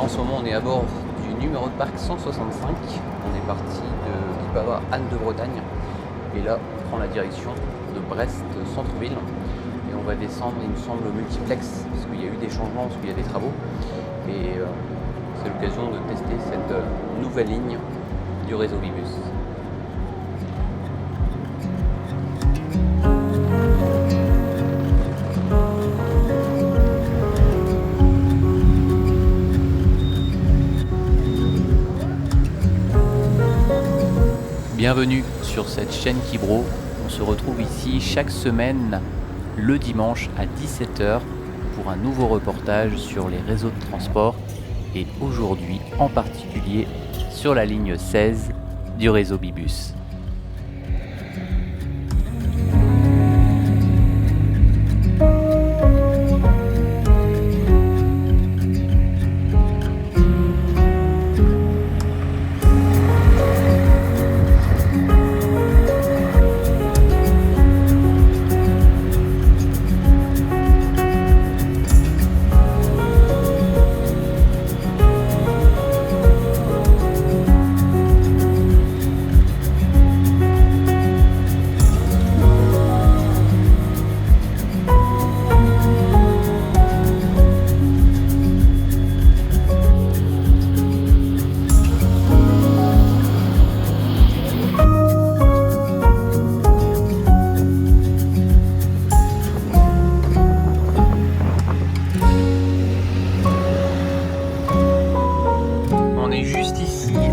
en ce moment on est à bord du numéro de parc 165. On est parti de Guipava, Anne de Bretagne. Et là on prend la direction de Brest centre-ville. Et on va descendre, il me semble, au multiplex, parce qu'il y a eu des changements, parce qu'il y a des travaux. Et c'est l'occasion de tester cette nouvelle ligne du réseau Vibus. Bienvenue sur cette chaîne Kibro. On se retrouve ici chaque semaine le dimanche à 17h pour un nouveau reportage sur les réseaux de transport et aujourd'hui en particulier sur la ligne 16 du réseau Bibus.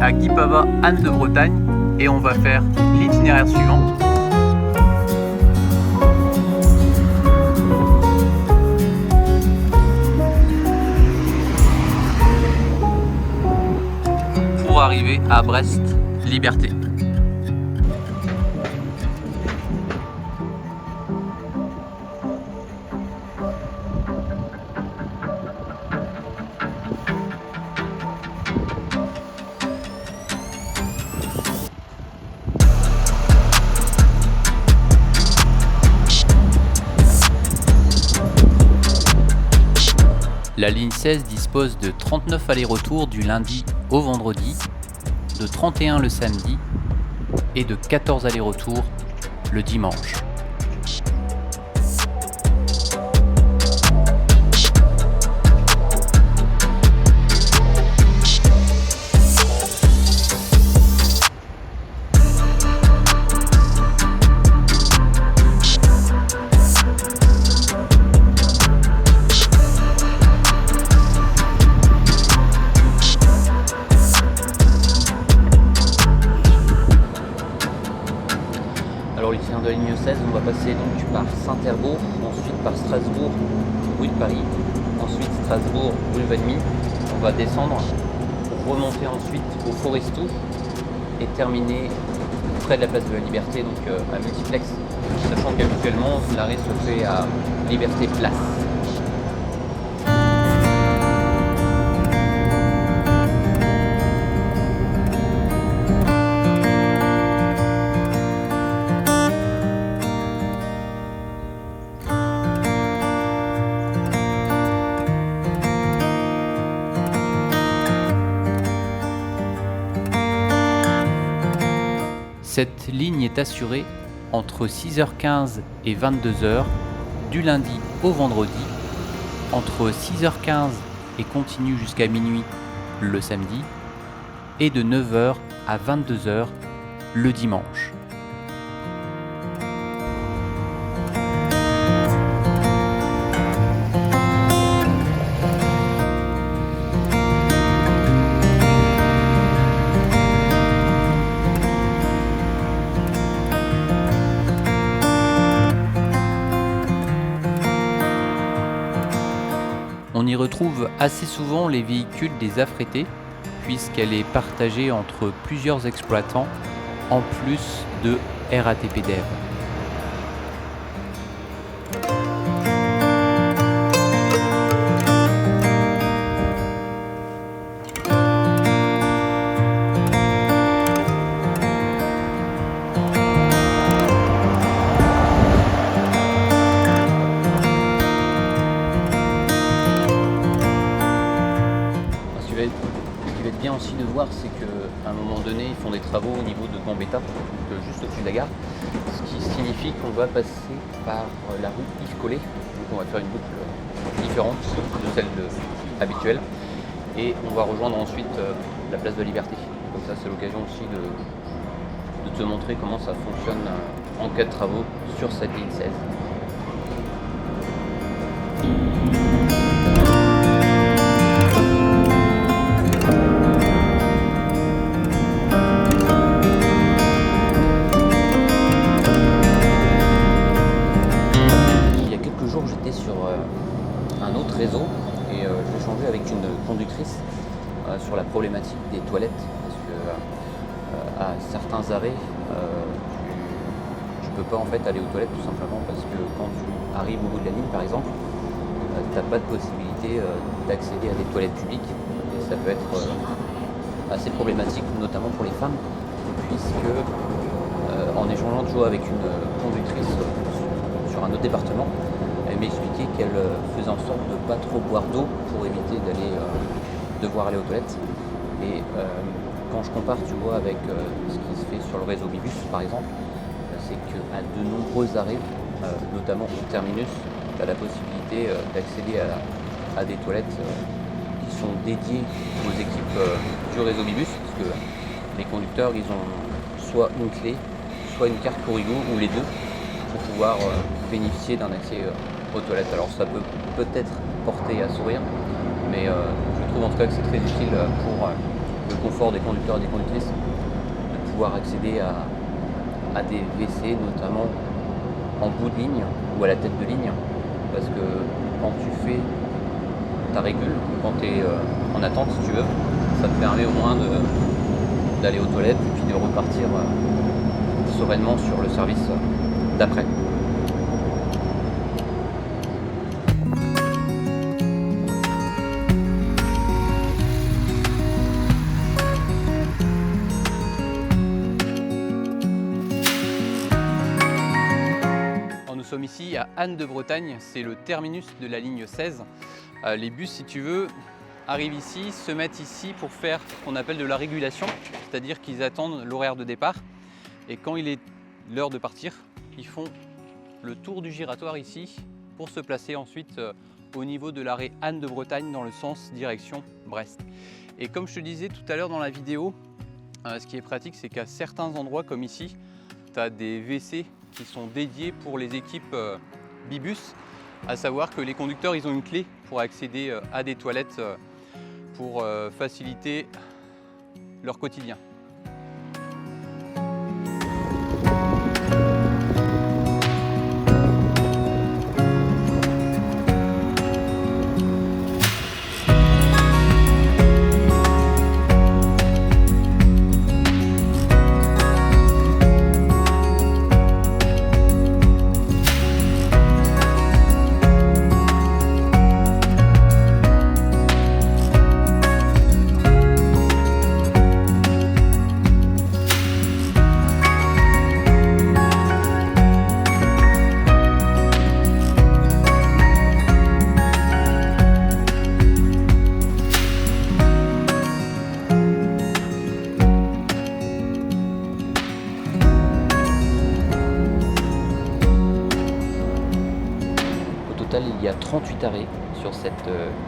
À Guipava, Anne de Bretagne, et on va faire l'itinéraire suivant. Pour arriver à Brest Liberté. La ligne 16 dispose de 39 allers-retours du lundi au vendredi, de 31 le samedi et de 14 allers-retours le dimanche. Alors l'itinéraire de la ligne 16, on va passer donc par Saint-Erbourg, ensuite par Strasbourg, rue de Paris, ensuite Strasbourg, rue Valmy. On va descendre pour remonter ensuite au Forestou et terminer près de la place de la Liberté, donc à Multiplex, sachant qu'habituellement l'arrêt se fait à Liberté Place. Cette ligne est assurée entre 6h15 et 22h du lundi au vendredi, entre 6h15 et continue jusqu'à minuit le samedi et de 9h à 22h le dimanche. On y retrouve assez souvent les véhicules des affrétés, puisqu'elle est partagée entre plusieurs exploitants, en plus de RATP Dev. aussi de voir, c'est qu'à un moment donné, ils font des travaux au niveau de Gambetta, donc juste au-dessus de la gare, ce qui signifie qu'on va passer par la rue Yves Collet, donc on va faire une boucle différente de celle habituelle, et on va rejoindre ensuite la place de la Liberté. Comme ça, c'est l'occasion aussi de te montrer comment ça fonctionne en cas de travaux sur cette ligne 16. Il y a quelques jours, j'étais sur un autre réseau et j'ai échangé avec une conductrice sur la problématique des toilettes, parce que à certains arrêts, tu peux pas en fait aller aux toilettes tout simplement parce que quand tu arrives au bout de la ligne par exemple, tu n'as pas de possibilité d'accéder à des toilettes publiques et ça peut être assez problématique, notamment pour les femmes, puisque en échangeant toujours avec une conductrice sur un autre département, elle m'expliquait qu'elle faisait en sorte de ne pas trop boire d'eau pour éviter d'aller devoir aller aux toilettes. Et quand je compare, tu vois, avec ce qui se fait sur le réseau Bibus par exemple, c'est qu'à de nombreux arrêts, notamment au terminus, tu as la possibilité d'accéder à des toilettes qui sont dédiées aux équipes du réseau Bibus, parce que les conducteurs, ils ont soit une clé, soit une carte Corrigo, ou les deux, pour pouvoir bénéficier d'un accès aux toilettes. Alors ça peut peut-être porter à sourire, mais je trouve en tout cas que c'est très utile pour le confort des conducteurs et des conductrices de pouvoir accéder à des WC, notamment en bout de ligne ou à la tête de ligne, parce que quand tu fais ta régule, quand tu es en attente si tu veux, ça te permet au moins d'aller aux toilettes et puis de repartir sereinement sur le service d'après. Nous sommes ici à Anne de Bretagne, c'est le terminus de la ligne 16. Les bus, si tu veux, arrivent ici, se mettent ici pour faire ce qu'on appelle de la régulation, c'est-à-dire qu'ils attendent l'horaire de départ. Et quand il est l'heure de partir, ils font le tour du giratoire ici pour se placer ensuite au niveau de l'arrêt Anne de Bretagne dans le sens direction Brest. Et comme je te disais tout à l'heure dans la vidéo, ce qui est pratique, c'est qu'à certains endroits comme ici, tu as des WC qui sont dédiés pour les équipes Bibus, à savoir que les conducteurs ils ont une clé pour accéder à des toilettes pour faciliter leur quotidien. Il y a 38 arrêts sur cette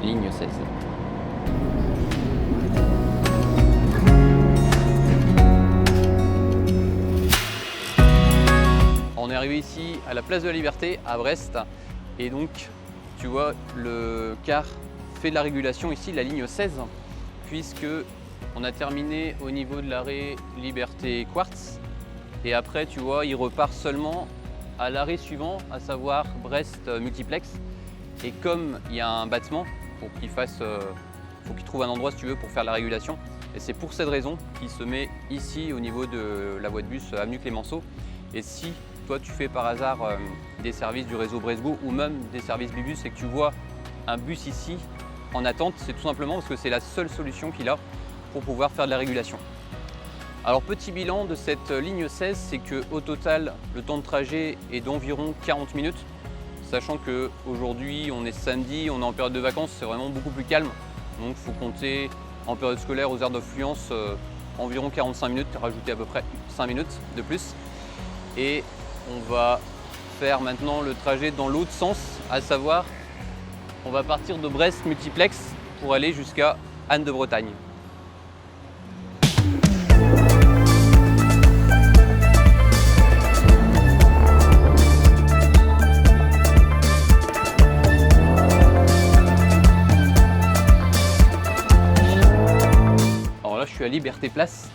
ligne 16. On est arrivé ici à la place de la Liberté à Brest et donc tu vois le car fait de la régulation ici, la ligne 16, puisque on a terminé au niveau de l'arrêt Liberté Quartz et après tu vois il repart seulement à l'arrêt suivant, à savoir Brest Multiplex. Et comme il y a un battement, faut qu'il trouve un endroit si tu veux pour faire la régulation. Et c'est pour cette raison qu'il se met ici au niveau de la voie de bus avenue Clémenceau. Et si toi tu fais par hasard des services du réseau Bresgo ou même des services Bibus et que tu vois un bus ici en attente, c'est tout simplement parce que c'est la seule solution qu'il a pour pouvoir faire de la régulation. Alors petit bilan de cette ligne 16, c'est qu'au total, le temps de trajet est d'environ 40 minutes, sachant qu'aujourd'hui on est samedi, on est en période de vacances, c'est vraiment beaucoup plus calme, donc il faut compter en période scolaire aux aires d'affluence environ 45 minutes, rajouter à peu près 5 minutes de plus. Et on va faire maintenant le trajet dans l'autre sens, à savoir on va partir de Brest multiplex pour aller jusqu'à Anne de Bretagne. Je suis à Liberté Place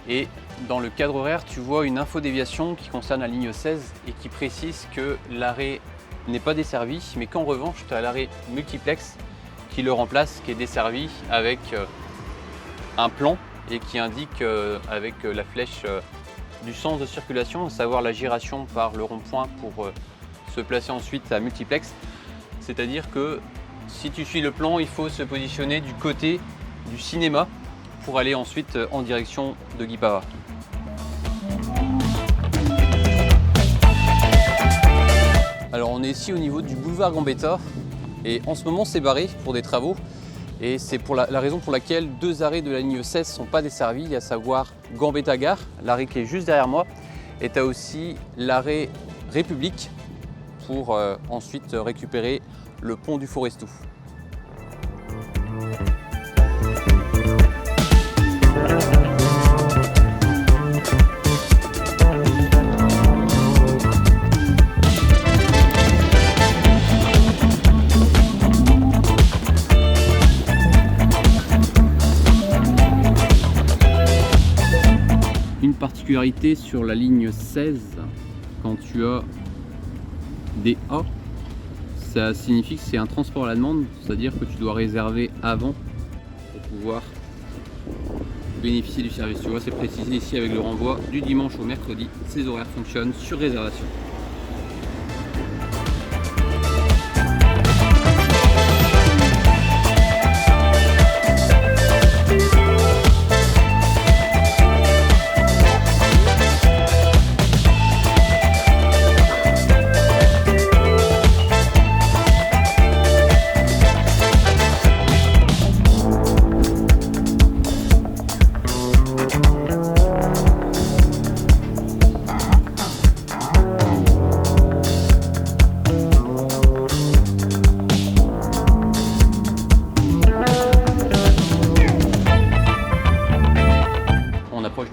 et dans le cadre horaire tu vois une info déviation qui concerne la ligne 16 et qui précise que l'arrêt n'est pas desservi, mais qu'en revanche tu as l'arrêt multiplex qui le remplace, qui est desservi avec un plan et qui indique avec la flèche du sens de circulation, à savoir la giration par le rond-point pour se placer ensuite à multiplex. C'est-à-dire que si tu suis le plan, il faut se positionner du côté du cinéma pour aller ensuite en direction de Guipava. Alors on est ici au niveau du boulevard Gambetta et en ce moment c'est barré pour des travaux et c'est pour la raison pour laquelle 2 arrêts de la ligne 16 ne sont pas desservis, à savoir Gambetta Gare, l'arrêt qui est juste derrière moi, et tu as aussi l'arrêt République pour ensuite récupérer le pont du Forestou. Une particularité sur la ligne 16, quand tu as des A, ça signifie que c'est un transport à la demande, c'est-à-dire que tu dois réserver avant pour pouvoir bénéficier du service. Tu vois, c'est précisé ici avec le renvoi du dimanche au mercredi. Ces horaires fonctionnent sur réservation.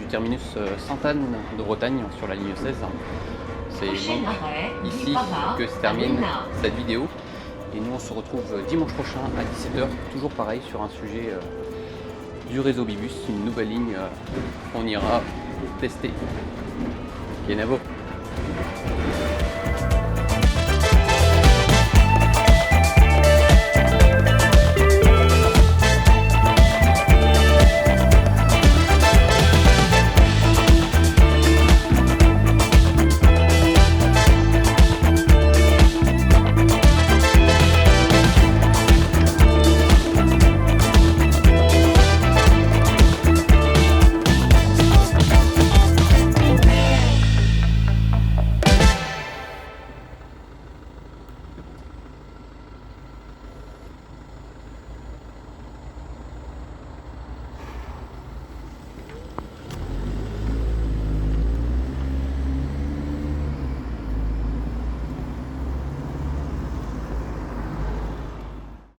Terminus Sainte-Anne de Bretagne sur la ligne 16. C'est donc ici que se termine cette vidéo et nous on se retrouve dimanche prochain à 17h, toujours pareil sur un sujet du réseau Bibus, une nouvelle ligne qu'on ira tester. Bien à vous.